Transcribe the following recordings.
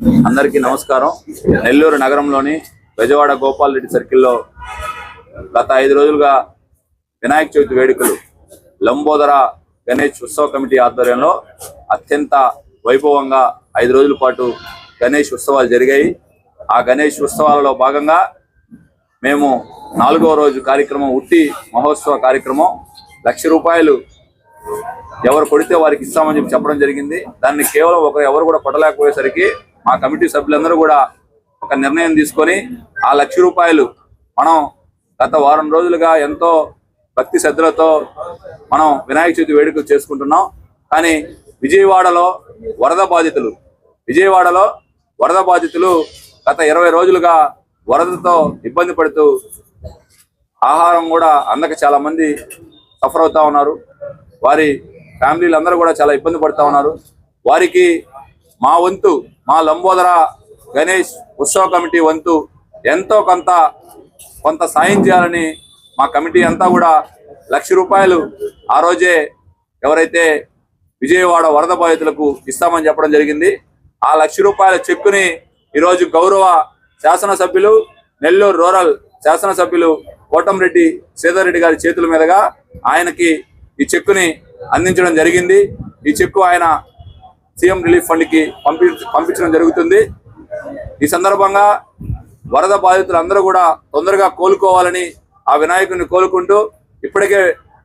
అందరికీ నమస్కారం. నెల్లూరు నగరంలోని బెజవాడ గోపాల్ రెడ్డి సర్కిల్లో గత 5 రోజులుగా వినాయక చవితి వేడుకలు లంబోదర గణేష్ ఉత్సవ కమిటీ ఆధ్వర్యంలో అత్యంత వైభవంగా 5 రోజుల పాటు గణేష్ ఉత్సవాలు జరిగాయి. ఆ గణేష్ ఉత్సవాలలో భాగంగా మేము 4వ రోజు కార్యక్రమం ఉట్టి మహోత్సవ కార్యక్రమం ₹1,00,000 ఎవరు కొడితే వారికి ఇస్తామని చెప్పడం జరిగింది. దాన్ని కేవలం ఎవరు కూడా కొట్టలేకపోయేసరికి మా కమిటీ సభ్యులందరూ కూడా ఒక నిర్ణయం తీసుకొని ఆ ₹1,00,000 మనం గత వారం రోజులుగా ఎంతో భక్తి శ్రద్ధలతో మనం వినాయక చవితి వేడుకలు చేసుకుంటున్నాం. కానీ విజయవాడలో వరద బాధితులు గత 20 రోజులుగా వరదతో ఇబ్బంది పడుతూ ఆహారం కూడా అందక చాలా మంది సఫర్ అవుతా ఉన్నారు. వారి ఫ్యామిలీలు అందరూ కూడా చాలా ఇబ్బంది పడుతూ ఉన్నారు. వారికి మా వంతు, మా లంబోదర గణేష్ ఉత్సవ కమిటీ వంతు ఎంతో కొంత సాయం చేయాలని మా కమిటీ అంతా కూడా ₹1,00,000 ఆ రోజే ఎవరైతే విజయవాడ వరద బాధితులకు ఇస్తామని చెప్పడం జరిగింది. ఆ ₹1,00,000 చెక్కుని ఈరోజు గౌరవ శాసనసభ్యులు, నెల్లూరు రూరల్ శాసనసభ్యులు కోటంరెడ్డి శ్రీధర్ రెడ్డి గారి చేతుల మీదుగా ఆయనకి ఈ చెక్కుని అందించడం జరిగింది. ఈ చెక్కు ఆయన సీఎం రిలీఫ్ ఫండ్కి పంపించడం జరుగుతుంది. ఈ సందర్భంగా వరద బాధితులు అందరూ కూడా తొందరగా కోలుకోవాలని ఆ వినాయకుడిని కోలుకుంటూ ఇప్పటికే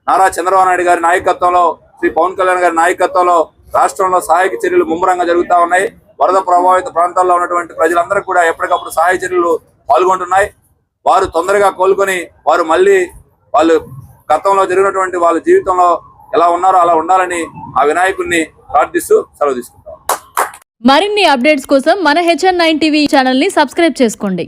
నారా చంద్రబాబు నాయుడు గారి నాయకత్వంలో, శ్రీ పవన్ కళ్యాణ్ గారి నాయకత్వంలో రాష్ట్రంలో సహాయక చర్యలు ముమ్మరంగా జరుగుతూ ఉన్నాయి. వరద ప్రభావిత ప్రాంతాల్లో ఉన్నటువంటి ప్రజలందరూ కూడా ఎప్పటికప్పుడు సహాయ చర్యలు పాల్గొంటున్నాయి. వారు తొందరగా కోలుకొని వాళ్ళు గతంలో జరిగినటువంటి వాళ్ళ జీవితంలో ఎలా ఉన్నారో అలా ఉండాలని ఆ వినాయకుడిని ప్రార్థిస్తూ సెలవు తీసుకుంటాం. మరిన్ని అప్డేట్స్ కోసం మన HN9 టీవీ ఛానల్ ని సబ్స్క్రైబ్ చేసుకోండి.